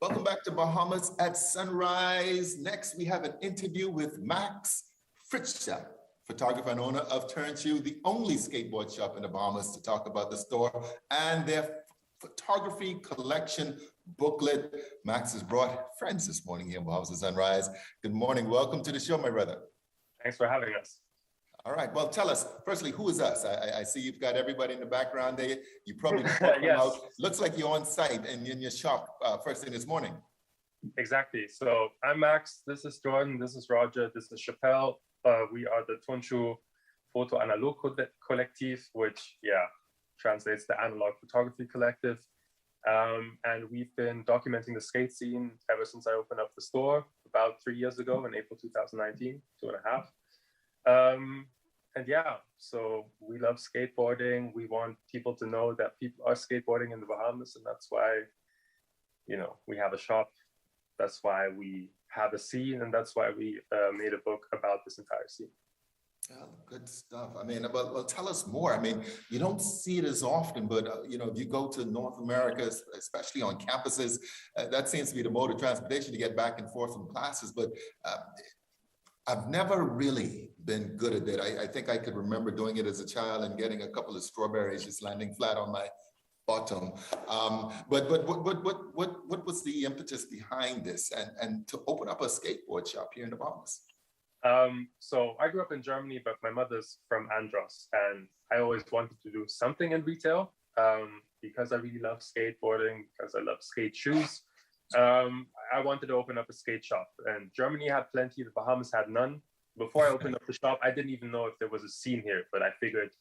Welcome back to Bahamas at Sunrise. Next, we have an interview with Max Fritzsche, photographer and owner of Turnschuh, the only skateboard shop in the Bahamas, to talk about the store and their photography collection booklet. Max has brought friends this morning here in Bahamas at Sunrise. Good morning. Welcome to the show, my brother. Thanks for having us. All right. Well, tell us, firstly, who is us? I see you've got everybody in the background there. You probably Yes. Looks like you're on site and in your shop first thing this morning. Exactly. So I'm Max. This is Jordan. This is Roger. This is Chappelle. We are the Turnschuh Photo Analog Collective, which, translates the Analog Photography Collective. And we've been documenting the skate scene ever since I opened up the store about 3 years ago in April 2019, 2.5. So we love skateboarding. We want people to know that people are skateboarding in the Bahamas, and that's why, we have a shop. That's why we have a scene, and that's why we made a book about this entire scene. Oh, good stuff. I mean, well, tell us more. I mean, you don't see it as often, but, if you go to North America, especially on campuses, that seems to be the mode of transportation to get back and forth from classes. But I've never really been good at it. I think I could remember doing it as a child and getting a couple of strawberries just landing flat on my bottom. But what was the impetus behind this and to open up a skateboard shop here in the Bahamas? So I grew up in Germany, but my mother's from Andros, and I always wanted to do something in retail because I really love skateboarding, because I love skate shoes. I wanted to open up a skate shop, and Germany had plenty, the Bahamas had none. Before I opened up the shop, I didn't even know if there was a scene here, but I figured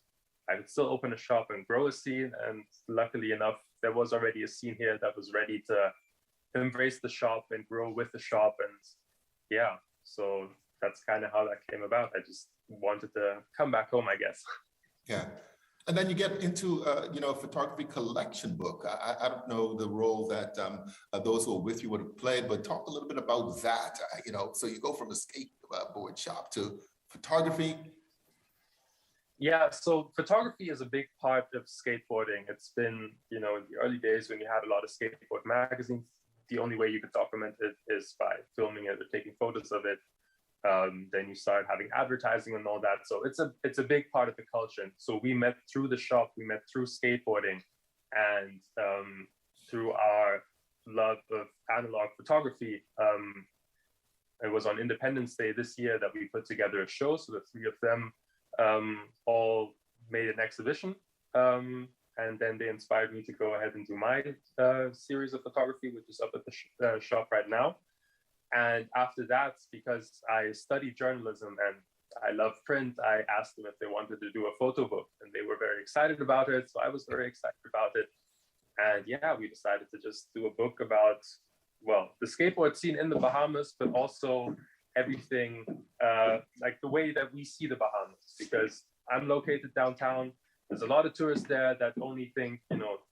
I could still open a shop and grow a scene. And luckily enough, there was already a scene here that was ready to embrace the shop and grow with the shop. And so that's kind of how that came about. I just wanted to come back home, I guess. Yeah. And then you get into, a photography collection book. I don't know the role that those who are with you would have played, but talk a little bit about that. So you go from a skateboard shop to photography. Yeah, so photography is a big part of skateboarding. It's been, in the early days when you had a lot of skateboard magazines, the only way you could document it is by filming it or taking photos of it. Then you start having advertising and all that. So it's a big part of the culture. So we met through the shop, we met through skateboarding, and through our love of analog photography. It was on Independence Day this year that we put together a show. So the three of them all made an exhibition. And then they inspired me to go ahead and do my series of photography, which is up at the shop right now. And after that, because I studied journalism and I love print, I asked them if they wanted to do a photo book, and they were very excited about it. So I was very excited about it. And we decided to just do a book about, the skateboard scene in the Bahamas, but also everything, like the way that we see the Bahamas, because I'm located downtown. There's a lot of tourists there that only think,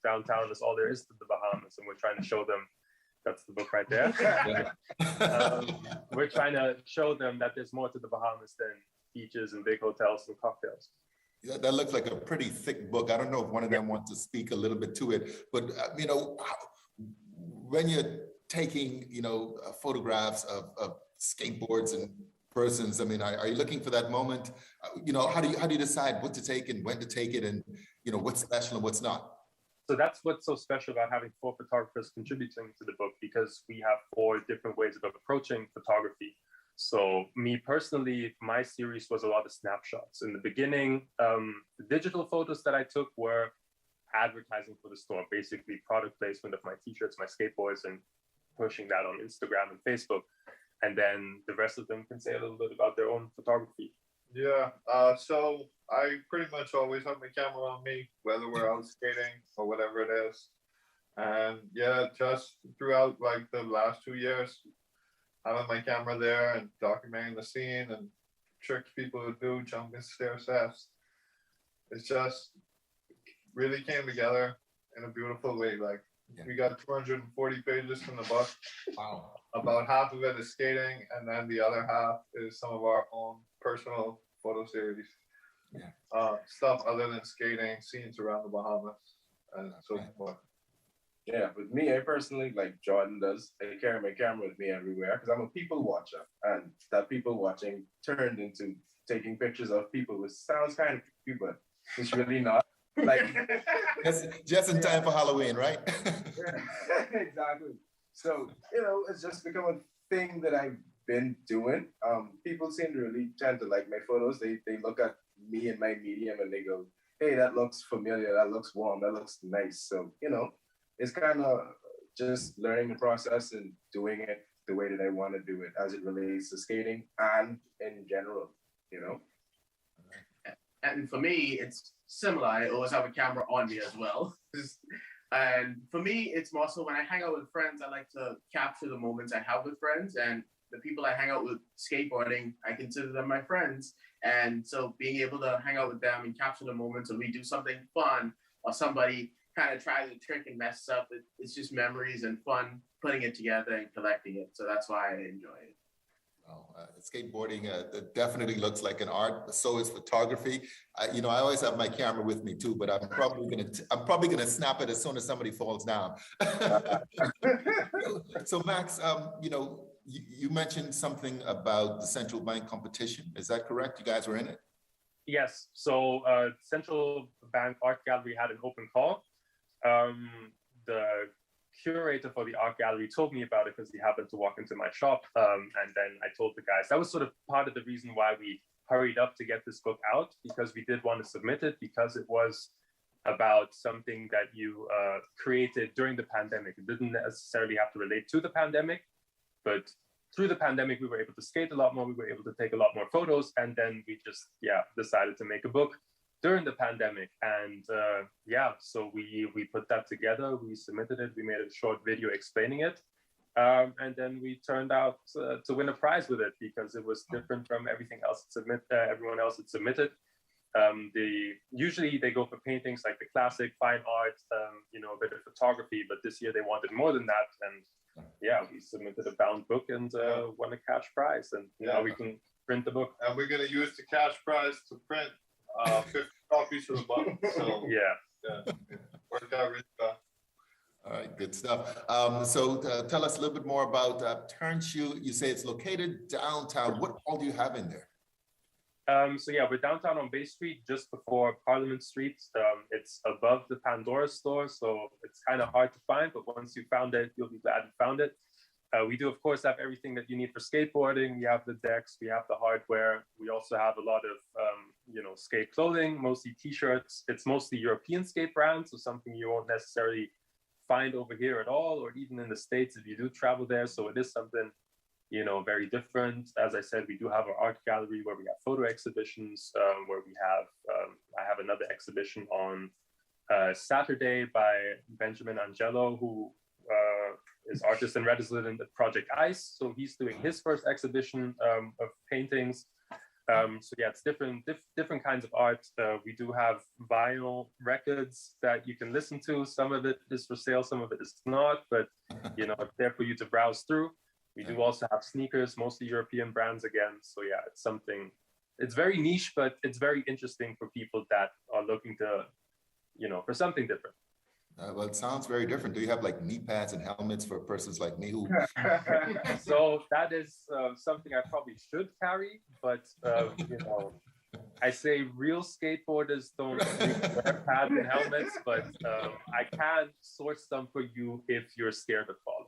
downtown is all there is to the Bahamas, and we're trying to show them. That's the book right there. We're trying to show them that there's more to the Bahamas than beaches and big hotels and cocktails. Yeah, that looks like a pretty thick book. I don't know if one of them wants to speak a little bit to it, but when you're taking, photographs of skateboards and persons, I mean, are you looking for that moment? How do you decide what to take and when to take it, and what's special and what's not? So that's what's so special about having 4 photographers contributing to the book, because we have 4 different ways of approaching photography. So me personally, my series was a lot of snapshots. In the beginning, the digital photos that I took were advertising for the store, basically product placement of my t-shirts, my skateboards, and pushing that on Instagram and Facebook. And then the rest of them can say a little bit about their own photography. Yeah, so I pretty much always have my camera on me, whether we're out skating or whatever it is. And yeah, just throughout like the last 2 years, having my camera there and documenting the scene and tricks people would do, jumping stair steps. It's just really came together in a beautiful way. Like we got 240 pages from the book. Wow. About half of it is skating, and then the other half is some of our own personal photo series. Yeah. Stuff other than skating, scenes around the Bahamas, and so forth. Yeah, with me, I personally, like Jordan does, I carry my camera with me everywhere because I'm a people watcher, and that people watching turned into taking pictures of people, which sounds kind of creepy, but it's really not. Like just in time for Halloween, right? Exactly. So, it's just become a thing that I've been doing. People seem to really tend to like my photos. They look at me and my medium and they go, hey, that looks familiar, that looks warm, that looks nice. So, it's kind of just learning the process and doing it the way that I want to do it as it relates to skating and in general, And for me, it's similar. I always have a camera on me as well. And for me, it's more so when I hang out with friends, I like to capture the moments I have with friends. And the people I hang out with skateboarding, I consider them my friends. And so being able to hang out with them and capture the moments when we do something fun or somebody kind of tries a trick and messes up, it's just memories and fun putting it together and collecting it. So that's why I enjoy it. Well, skateboarding it definitely looks like an art. So is photography. I always have my camera with me too, but I'm probably gonna snap it as soon as somebody falls down. So Max, you mentioned something about the central bank competition. Is that correct? You guys were in it? Yes. So Central Bank Art Gallery had an open call. The curator for the art gallery told me about it because he happened to walk into my shop, and then I told the guys. That was sort of part of the reason why we hurried up to get this book out, because we did want to submit it, because it was about something that you created during the pandemic. It didn't necessarily have to relate to the pandemic, but through the pandemic, we were able to skate a lot more, we were able to take a lot more photos, and then we just decided to make a book during the pandemic. And so we put that together, we submitted it, we made a short video explaining it, and then we turned out to win a prize with it, because it was different from everything else everyone else had submitted. Usually they go for paintings like the classic, fine art, a bit of photography, but this year they wanted more than that. And we submitted a bound book and won a cash prize, and now we can print the book. And we're going to use the cash prize to print 50 copies of the book. So worked out really well. All right, good stuff. So tell us a little bit more about Turnschuh. You say it's located downtown. What all do you have in there? We're downtown on Bay Street, just before Parliament Street. It's above the Pandora store, so it's kind of hard to find, but once you found it, you'll be glad you found it. We do, of course, have everything that you need for skateboarding. We have the decks, we have the hardware. We also have a lot of, skate clothing, mostly t-shirts. It's mostly European skate brands, so something you won't necessarily find over here at all, or even in the States if you do travel there. So it is something, very different. As I said, we do have our art gallery where we have photo exhibitions, where we have, I have another exhibition on Saturday by Benjamin Angelo, who is artist in resident at Project Ice. So he's doing his first exhibition of paintings. So yeah, it's different kinds of art. We do have vinyl records that you can listen to. Some of it is for sale, some of it is not, but you know, it's there for you to browse through. We do also have sneakers, mostly European brands again. So yeah, it's something, it's very niche, but it's very interesting for people that are looking to, you know, for something different. Well, it sounds very different. Do you have like knee pads and helmets for persons like me who? So that is something I probably should carry, but you know, I say real skateboarders don't wear pads and helmets, but I can source them for you if you're scared of falling.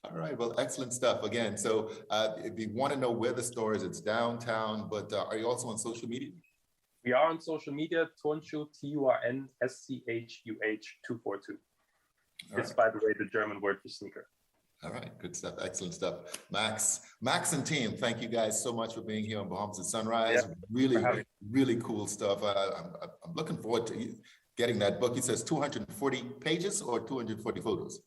All right, well, excellent stuff again. So if you want to know where the store is, it's downtown, but are you also on social media? We are on social media, Turnschuh, TURNSCHUH 242. It's, by the way, the German word for sneaker. All right, good stuff, excellent stuff. Max and team, thank you guys so much for being here on Bahamas at Sunrise. Yeah, really cool stuff. I'm looking forward to getting that book. He says 240 pages or 240 photos?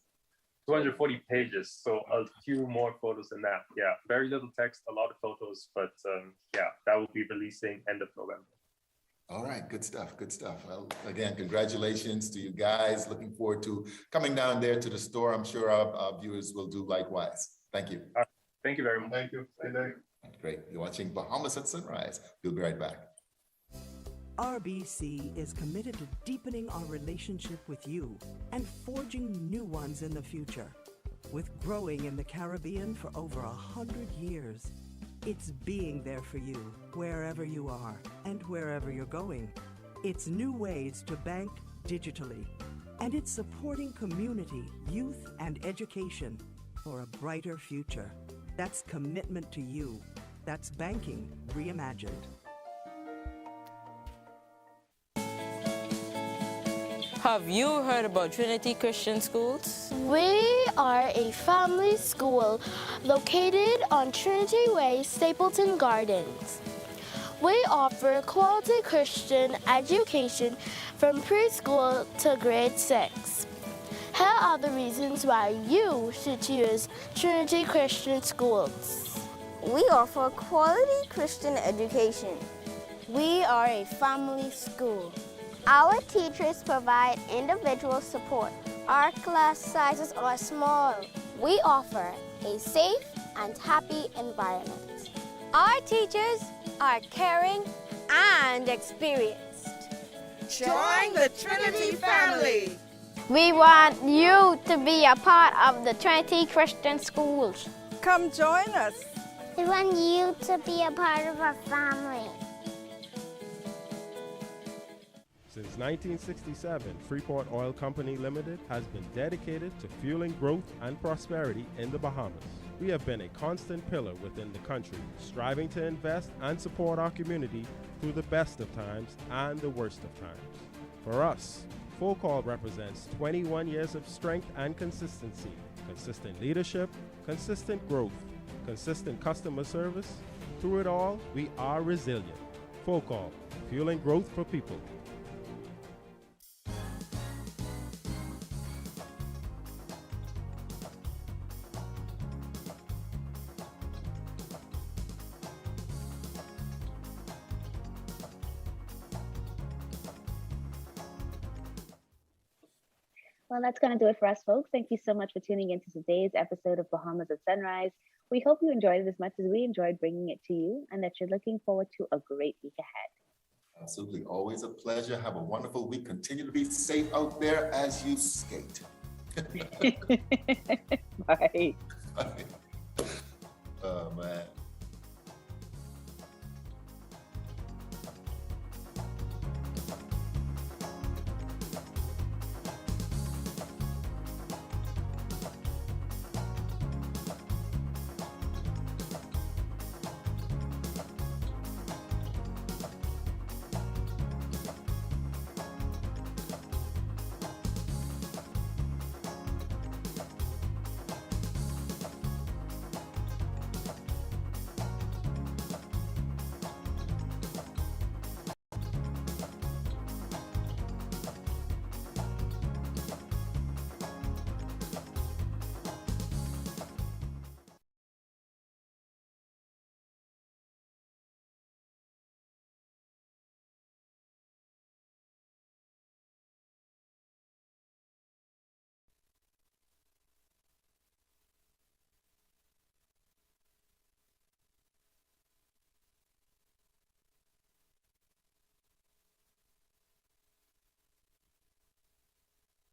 240 pages, so a few more photos than that. Yeah, very little text, a lot of photos, but yeah, that will be releasing end of November. All right, good stuff, good stuff. Well, again, congratulations to you guys. Looking forward to coming down there to the store. I'm sure our viewers will do likewise. Thank you. Thank you very much. Thank you. Great. You're watching Bahamas at Sunrise. We'll be right back. RBC is committed to deepening our relationship with you and forging new ones in the future. With growing in the Caribbean for over 100 years, it's being there for you wherever you are and wherever you're going. It's new ways to bank digitally, and it's supporting community, youth, and education for a brighter future. That's commitment to you. That's banking reimagined. Have you heard about Trinity Christian Schools? We are a family school located on Trinity Way, Stapleton Gardens. We offer quality Christian education from preschool to grade 6. Here are the reasons why you should choose Trinity Christian Schools. We offer quality Christian education. We are a family school. Our teachers provide individual support. Our class sizes are small. We offer a safe and happy environment. Our teachers are caring and experienced. Join the Trinity family. We want you to be a part of the Trinity Christian Schools. Come join us. We want you to be a part of our family. Since 1967, Freeport Oil Company Limited has been dedicated to fueling growth and prosperity in the Bahamas. We have been a constant pillar within the country, striving to invest and support our community through the best of times and the worst of times. For us, Full Call represents 21 years of strength and consistency, consistent leadership, consistent growth, consistent customer service. Through it all, we are resilient. Full Call, fueling growth for people. Well, that's going to do it for us, folks. Thank you so much for tuning into today's episode of Bahamas at Sunrise. We hope you enjoyed it as much as we enjoyed bringing it to you and that you're looking forward to a great week ahead. Absolutely. Always a pleasure. Have a wonderful week. Continue to be safe out there as you skate. Bye. Bye. Oh, man.